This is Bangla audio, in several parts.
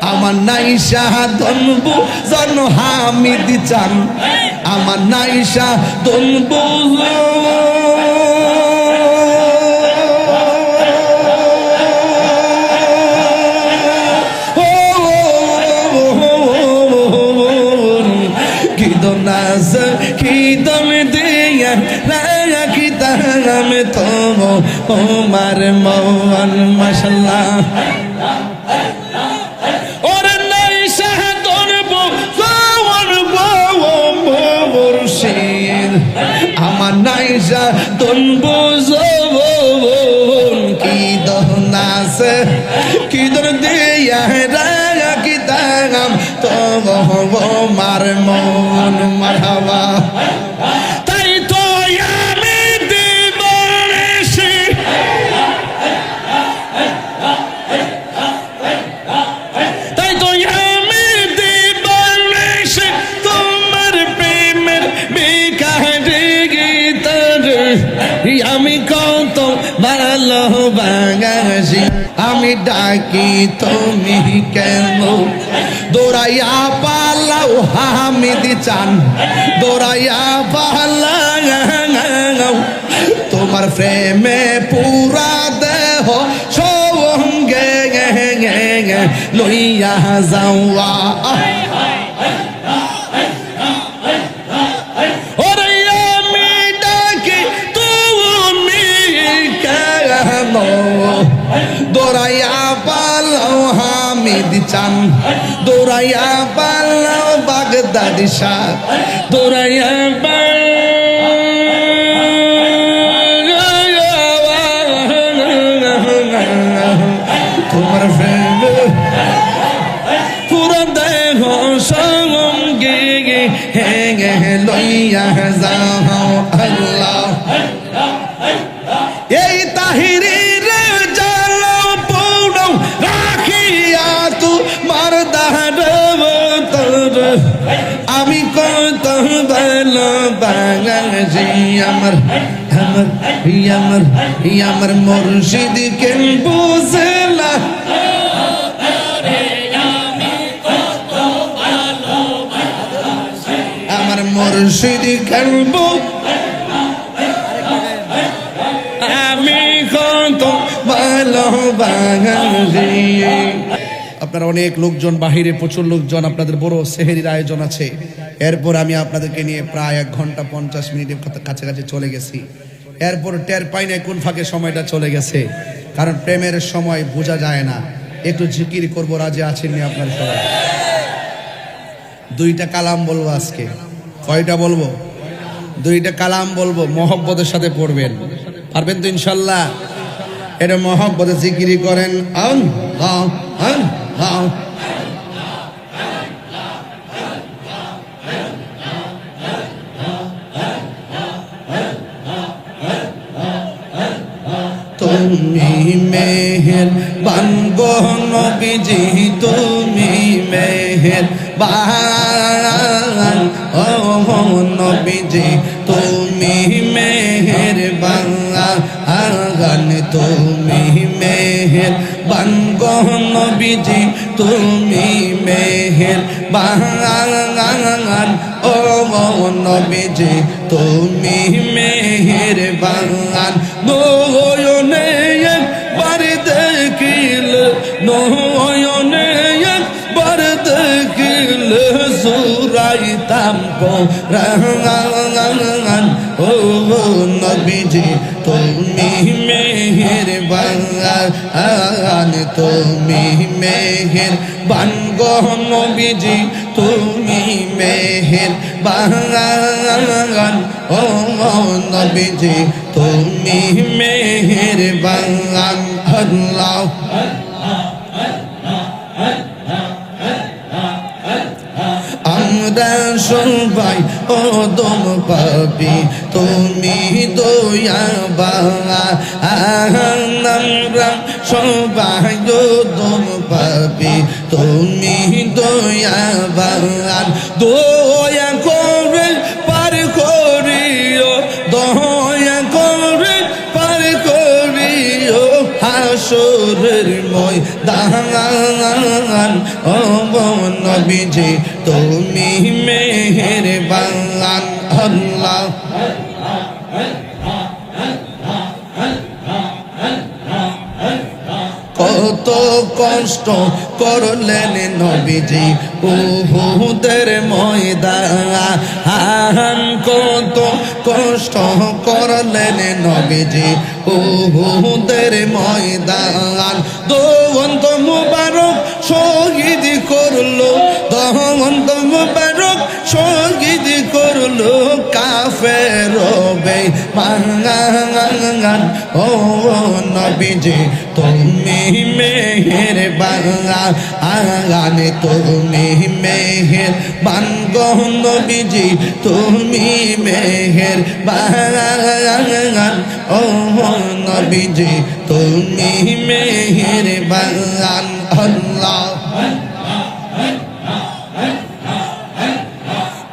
আমার নাইশা দনবু জন হামিদ চান আমার নাইশা দনবু কি দনাস কি দম দিয়া রাখি তাম তোমার মন মাশাআল্লাহ আমার নাইশা তনবু কি দনাস কি দন দিয়া রাখি তাম তোমার মন মারহাবা তাই তো আমি দিবসে তাই তো আমি দিবসে তোমার প্রেমের বিকারে গীতার আমি কত ভালোবাসি আমি ডাকি তুমি কেন দৌড়াইয়া পালাও হামিদ চান দৌড়াইয়া পালাও তোমার প্রেমে পুরা দেহ সঙ্গে লইয়া যাওয়া দৌড়াইয়া পালাও হামিদ চান দৌড়াইয়া পালাও বাগদাদি শাহ দৌড়াইয়া তোমার পুরো দেহ সঙ্গে লইয়া যাও আল্লাহ এই তাহিরি আমি কত ভালোবাসি আমার আমার আমার আমার মুর্শিদ কে বুঝলা আমার মুর্শিদ কে আমি কত ভালোবাসি আপনারা অনেক লোকজন বাহিরে প্রচুর লোকজন আপনাদের বড় সেহেরির আয়োজন আছে এরপর আমি আপনাদেরকে নিয়ে প্রায় 1 ঘন্টা 50 মিনিটের কাছাকাছি চলে গেছি এরপর টের পাই না কোন ফাঁকে সময়টা চলে গেছে কারণ প্রেমের সময় বোঝা যায় না একটু জিকির করবো রাজি আছেন নি আপনারা সবাই 2টা কালাম বলবো আজকে কয়টা বলবো 2টা কালাম বলবো মহব্বতের সাথে পড়বেন পারবেন তো ইনশাআল্লাহ এটা মহব্বতে জিকিরি করেন আল্লাহ আল্লাহ তুমি মেহেরবান গো নবীজি তুমি মেহেরবান ও নবীজি তুমি মেহেরবান তুমি মেহেরবান গো নবীজি তুমি মেহেরবান ও নবীজি তুমি মেহেরবান নয়নে একবার দেখিলে নয়নে একবার দেখিলে জুরাইতাম কোরআন ও নবীজি তুমি মেহেরবান তুমি মেহেরবান গো নবীজি তুমি মেহেরবান ও নবীজি তুমি মেহেরবান আল্লাহ আমরা সবাই ওদম পাবি তুমি দয়াবান আমরা সবাই ওদম পাবি তুমি দয়াবান দয়া করে পার করিও দয়া করে পার করিও হাসরের ময় দান ও গো নবীজি তুমি মেহেরবান আল্লাহ কত কষ্ট করলেন নবীজি উহুদের ময়দান কত কষ্ট করলেন নবীজি উহুদের ময়দান দোন্ত মুবারক শহীদ করলো দোন্ত মুবারক শহীদ করলো কাফের বেঈমান ও নবীজি তুমি মেহেরবান তুমি মেহেরবান গো নবীজি তুমি মেহেরবান ও নবীজি তুমি মেহেরবান আল্লাহ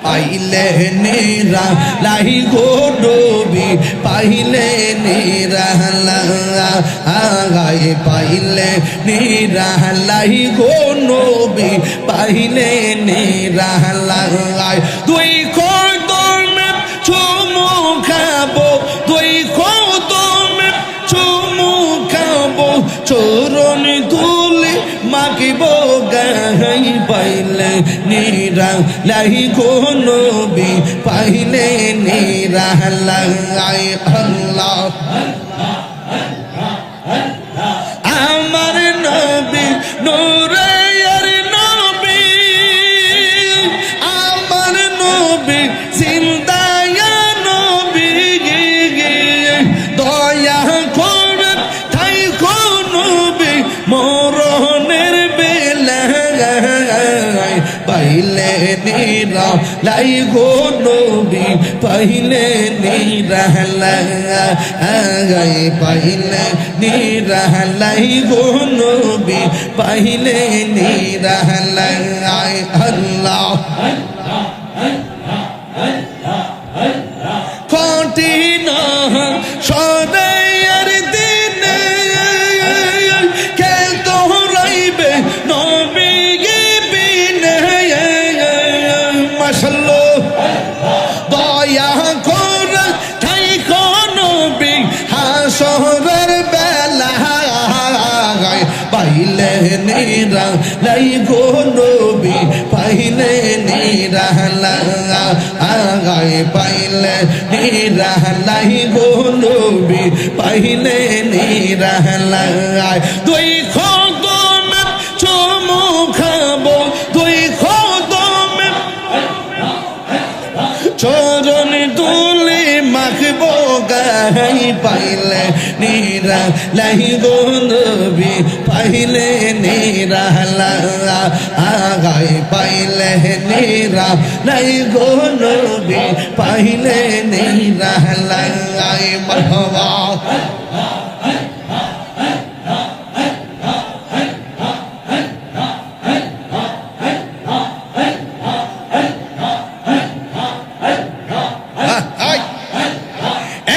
পাইলে নিরা লাই গো নবী পাইলে নিরা লাই পাইলে নিরা লাই গো নবী পাইলে নিরা লাই দুই কদমে চুমু খাবো দুই কদমে চুমু খাবো চরণ ধুলি মাখিব গাই পাইলে নিরা লাই গো নবী পাইলে নিরা লাই আল্লাহ আমার নবী নূরে আর নবী আমার নবী জিন্দায়া নবী দয়া করে তাই গো নবী মরণের বেলায় পাইলে নিরা লাই গো নবী পাইলে নিরা লাই পাইলে নিরা লাই গো নবী পাইলে নিরা লাই আল্লাহ কঠিন সদাইয়ার দিনে কে তোরাইবে নবী বিনে মাশাআল্লাহ দয়া করে তাই গো নবী হাসরের বেলায় পাইলে নিরা লাই গো নবী পাইলে নিরা লাই পাইলে নিরা লাই গো নবী পাইলে নিরা লাই দুই কদমে চুমু খাবো দুই কদমে চরণ দুলি মাখবো গাই পাইলে নিরা লাই গো নবী পাইলে নিরা লাই পাইলে নিরা লাই গো নবী পাইলে নিরা লাই মারহাবা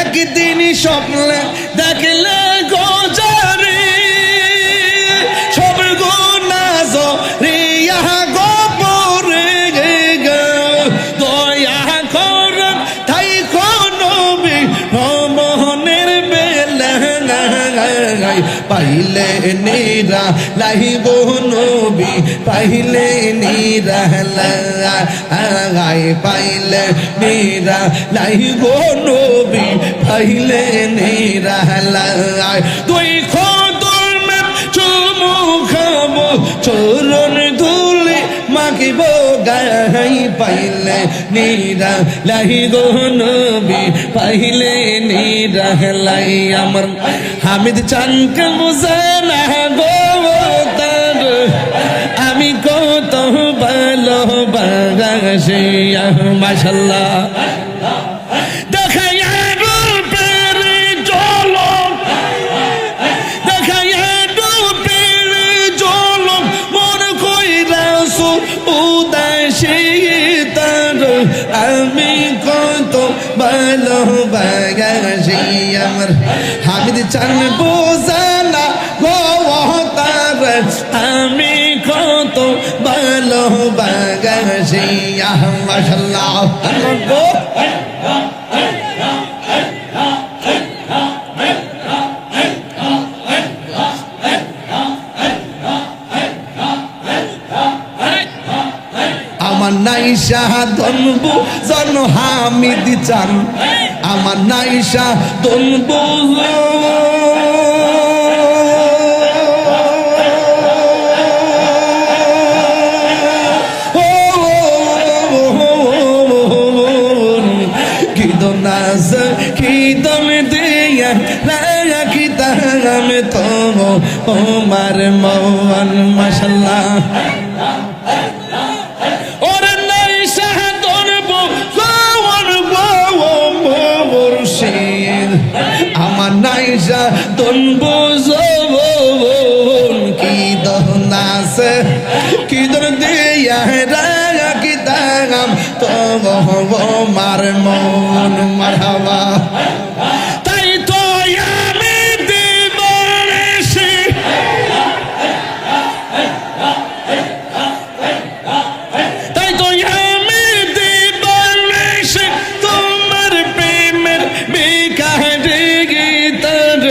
একদিন স্বপ্নে দেখলে গোজারি সব গুনাহ জরিয়া গোপরে দয়া করেন তাই গো নবী মনের বেলায় পাইলে নিরা লাই গো নবী পাইলে নিরা লাই পাইলে নিরা লাই গো নবী পাইলে নিরা লাই দুই কদমে চুমু খাবো চরণ ধুলি মাখিব গাই পাইলে নিরা লাই গো নবী পাইলে নিরা লাই আমার হামিদ চানকে বুঝে না গো তার আমি কত ভালোবাসি মাশাআল্লাহ দেখাইয়া রূপের ঝলক দেখাইয়া রূপের ঝলক মন কইরাছো উদাসী তার আমি কত ভালোবাসি আমার হামিদ চান বোঝানা গো তার আমি কত ভালোবাসি মাশাআল্লাহ আমার নাইশা দনবু জন হামিদ চান আমার নাইশা দনবু কি দনাস কি দম দিয়া রাখি তাম তো ওমার মওয়ান মাশাআল্লাহ আমার নাইশা দনবু কি দনাস কি দন দিয়া রাখি তাম তো ওমার মন মারহাবা তাই তো আমি দিবানিশি তাই তো আমি দিবানিশি তোমার প্রেমের বিকারে গীতার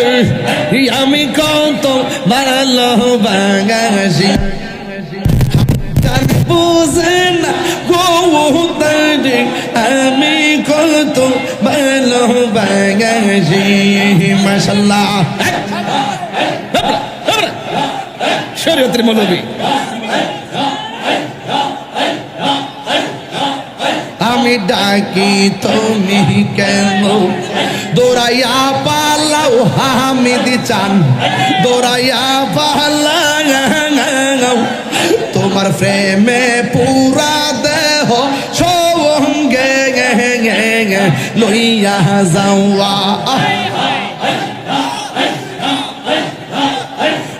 আমি কত ভালোবাসি বুঝে না গো আমি কত ভালোবাসি মাশাআল্লাহ শরীয়তের মৌলবী আমি ডাকি তুমি কেন দৌড়াইয়া পালাও হামিদ চান দৌড়াইয়া পালাও তোমার প্রেমে পুরা দেহ সঙ্গে লইয়া যাওয়া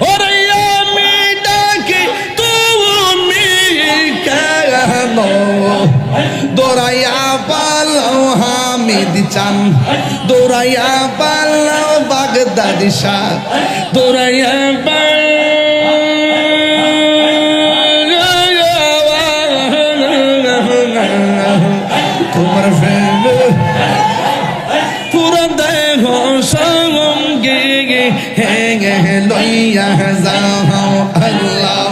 ওরে আমি ডাকি তুমি কেন দৌড়াইয়া পালাও হামিদ চান দৌড়াইয়া পালাও বাগদাদি শাহ দৌড়াইয়া তোমার প্রেম পুরা দেহ সঙ্গে লইয়া যাও আল্লাহ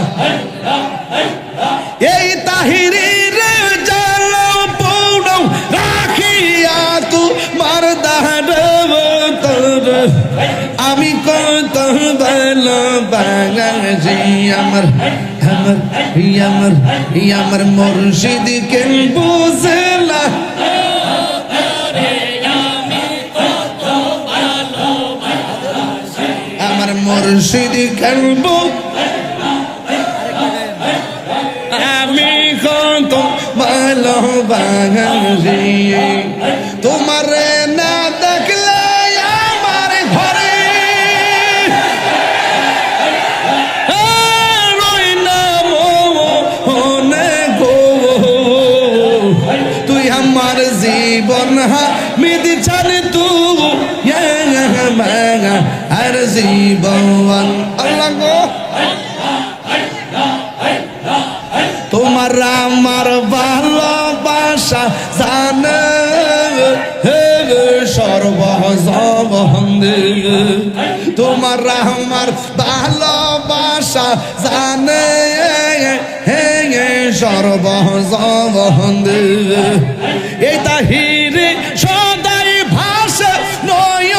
এই তাহিরির জ্বালাও পৌঁছাও রাখিয়া তোমার দাঁড় আমি কত ভালোবাসি আমার আমার আমার আমার মুর্শিদ কেন বুঝলা আমার মুর্শিদ কেন আমি কত ভালোবাসি তোমার না দেখলে আমার ঘরে রই না মনে গো তুই আমার জীবন হামিদ চান তুই আর জীবন আল্লাহ গো তোমার আমার ভালোবাসা জানে সর্বজবন্দে তোমার আমার ভালোবাসা জানে সর্বজবন্দে এই তাহিরে সদাই ভাষা নয়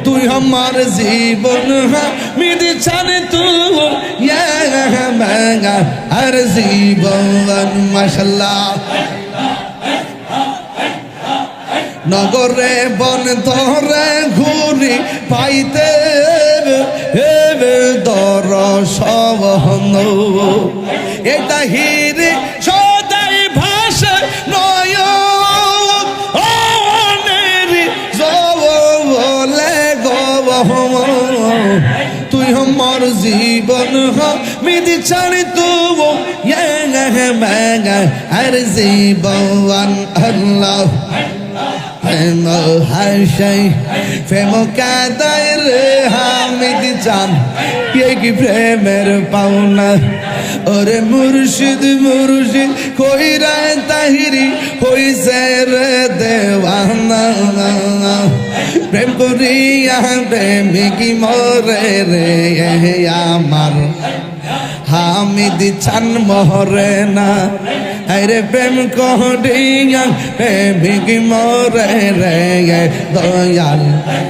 তুই আমার জীবন হামিদ চান তুই আর জীবন মাশাআল্লাহ নগরে বন ধরে ঘুরি পাইতে দর সবন এটা হিরে সদাই ভাষা নয় তুই আমার জীবন হামিদ চান তুই আর জীবন আল্লাহ প্রেম হাসাই প্রেম কাদায় রে হামিদ চান কে কি প্রেমের পাওনা ওরে মুর্শিদ মুর্শিদ কইরা তাহিরি হইছে রে দেওয়ানা প্রেম করিয়া প্রেমিকি মরে রে আমার হামিদ চান মরে না আরে প্রেম করিয়া প্রেমিকি মরে রে দয়াল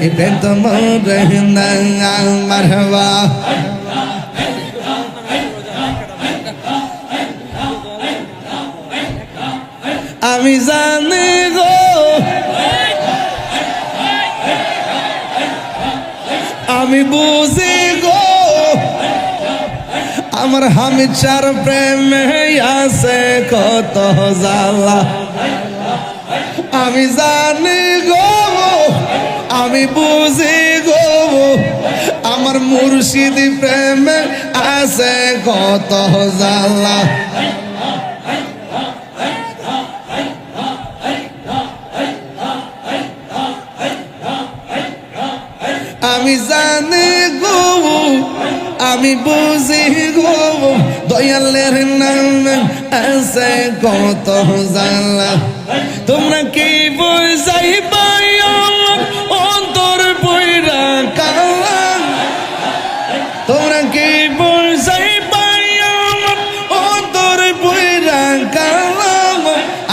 এই প্রেম তো মরে না মারহাবা আমি জানি গো আমি বুঝি গো আমার হামিদ চার প্রেমে আছে কত জ্বালা আমি জানি গো আমি বুঝি গো আমার মুর্শিদ প্রেমে আছে কত জ্বালা আমি জানি গো আমি বুঝি গো দয়ালের নামে আছে কত জ্বালা তোমরা কি বুঝাইবা অন্তর পয়রা কালা তোমরা কি বুঝাইবা অন্তর পয়রা কালা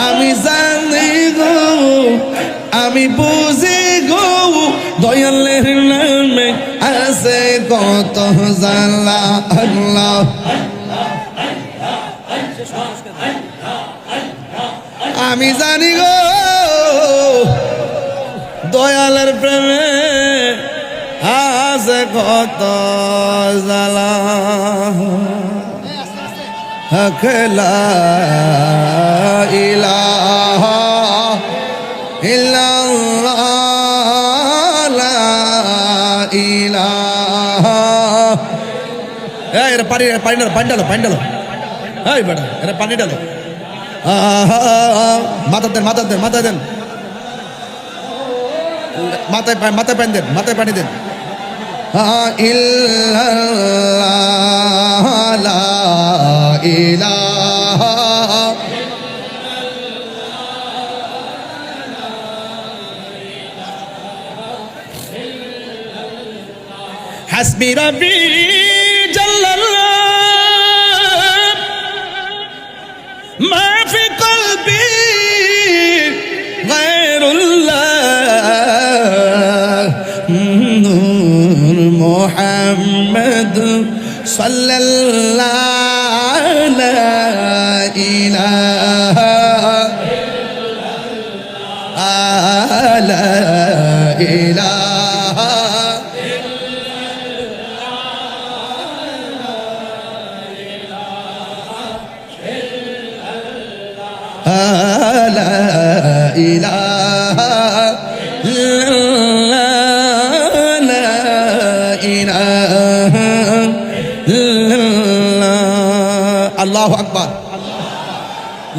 আমি জানি গো আমি বুঝি গো দয়ালের নামে আছে কত জ্বালা আল্লাহ আমি জানি গো দয়ালের প্রেমে আছে কত জ্বালা লা ইলাহা ইল্লাল্লাহ লা ইলাহা এই এর পানি পানি ডালো এই বেটা এর পানি ডালো মাথা দেন মাথায় পানি দেন পানি দেন ইল্লাল্লাহ লা ইলাহা হাসবি রাব্বি জাল্লাল্লাহ মা ফি কলবি গায়রুল্লাহ নূর মুহাম্মদ সাল্লাল্লাহু লা ইলাহা লা ইলাহা লা ইলাহা ইল্লাল্লাহ লা ইলাহা ইল্লাল্লাহ আল্লাহু আকবার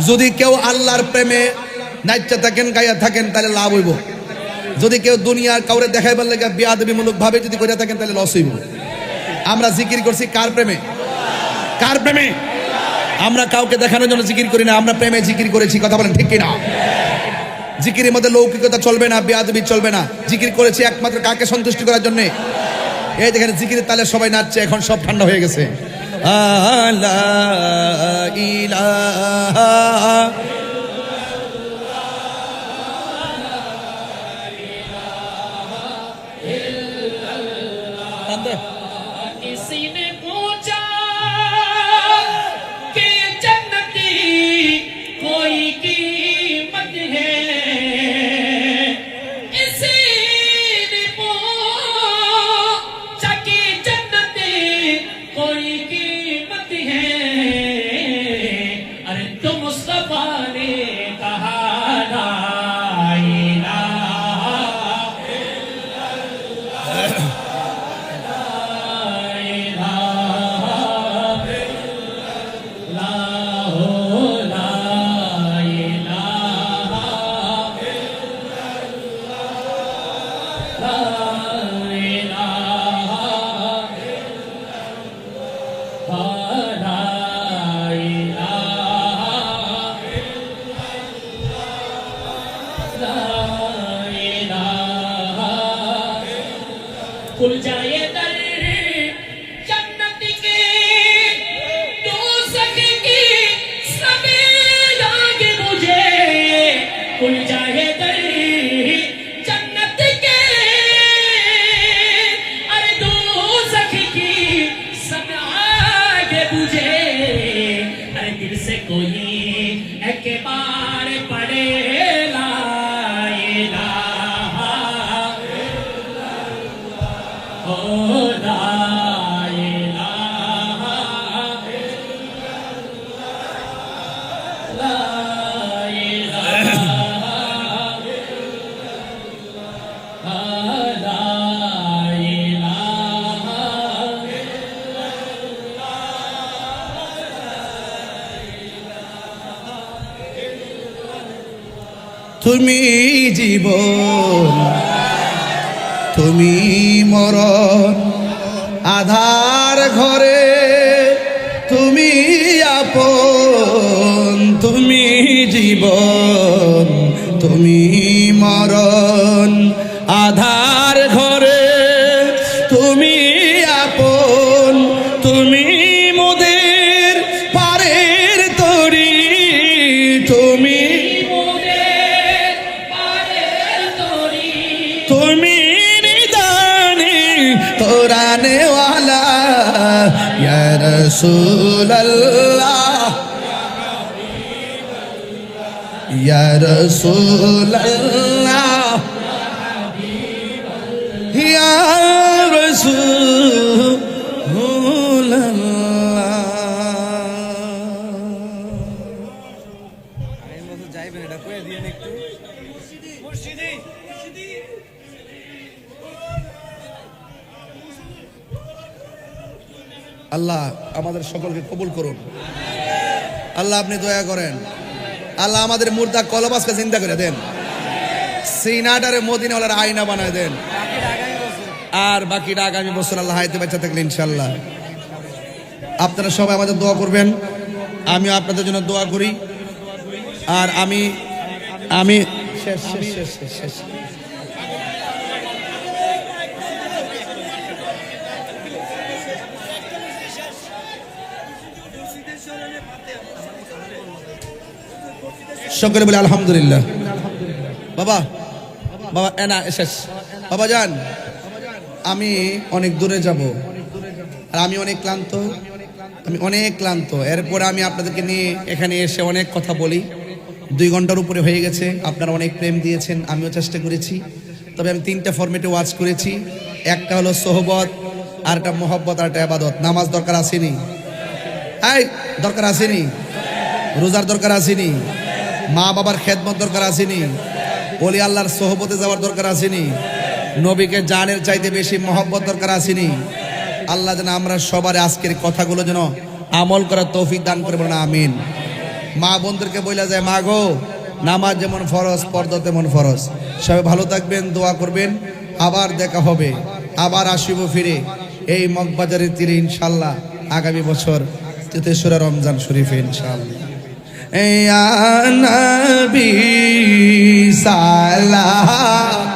যদি কেউ আল্লাহর প্রেমে নাচতে থাকেন গাইয়া থাকেন তাহলে লাভ হইব যদি কেউ দুনিয়ার কাউরে দেখাইবার লাগা বিয়াদবিমূলক ভাবে যদি কইরা থাকেন তাহলে লস হইব আমরা জিকির করছি কার প্রেমে আমরা কাউকে দেখানোর জন্য জিকির করি না আমরা প্রেমে জিকির করেছি কথা বলেন ঠিক কিনা জিকিরের মধ্যে লৌকিকতা চলবে না বেয়াদবি চলবে না জিকির করেছি একমাত্র কাকে সন্তুষ্ট করার জন্য এই দেখেন জিকিরের তালে সবাই নাচছে এখন সব ঠান্ডা হয়ে গেছে লা ইলাহা किसी ने पूछा कि जन्नती कोई कीमत है इसी ने पूछा कि जन्नती कोई कीमत है अरे तो मुस्तफा ने कहा ला इलाहा লা ইলাহা লা ইলাহা লা ইলাহা खुल जाए दर जन्नत की दोज़ख की सब याद मुझे खुल जाए दर जन्नत के अरे दोज़ख की सब याद मुझे अरे दिल से कोई एक बार पढ़े ला इलाहा Oh, la ilaha la ilaha la ilaha তুমি জীবন তুমি মরণ আধার ঘরে তুমি আপন তুমি জীবন তুমি মরণ আধার ঘরে তুমি আপন তুমি মোদের পারের তরি তুমি মোদের পারের তরি তুমি তোরানে ওয়ালা ইয়া রাসূলুল্লাহ ইয়া রাসূলুল্লাহ ইয়া রাসূলুল্লাহ আমি মতো যাইবেন এটা কয়ে দিয়েন একটু মুর্শিদি আল্লাহ আমাদের সকলকে কবুল করুন আল্লাহ আপনি দয়া করেন আল্লাহ আমাদের মুর্দা কলবাসকে জিন্দা করে দেন সিনাটারে মদিনাওয়ালার আয়না বানায় দেন আর বাকিটা আগামী বছর আল্লাহ হায়াতে বাঁচা থাকলে ইনশাআল্লাহ আপনারা সবাই আমাদের দোয়া করবেন আমিও আপনাদের জন্য দোয়া করি আর আমি শেষ শেষ শেষ শেষ শেষ সকলে বলে আলহামদুলিল্লাহ বাবা বাবা এনা শেষ বাবা যান আমি অনেক দূরে যাব আর আমি অনেক ক্লান্ত এরপরে আমি আপনাদেরকে নিয়ে এখানে এসে অনেক কথা বলি 2 ঘন্টার উপরে হয়ে গেছে আপনারা অনেক প্রেম দিয়েছেন আমিও চেষ্টা করেছি তবে আমি 3টা ফরম্যাটে ওয়াজ করেছি একটা হলো সোহবত আরটা মোহব্বত আরটা ইবাদত নামাজ দরকার আসেনি এই দরকার আসেনি রোজার দরকার আসেনি মা বাবার খেদমত দরকার আসেনি ওলি আল্লাহর সোহবতে যাওয়ার দরকার আসেনি নবীকে জানের চাইতে বেশি মহব্বত দরকার আসেনি আল্লাহ যেন আমরা সবার আজকের কথাগুলো যেন আমল করার তৌফিক দান করে বলেন আমিন মা বোনদেরকে বইলা যায় মা গো নামাজ যেমন ফরজ পর্দা তেমন ফরজ সবাই ভালো থাকবেন দোয়া করবেন আবার দেখা হবে আবার আসিব ফিরে এই মগবাজারের তীরে ইনশাআল্লাহ আগামী বছর ৩রা রমজান শরীফে ইনশাআল্লাহ ইয়া নবী সালাম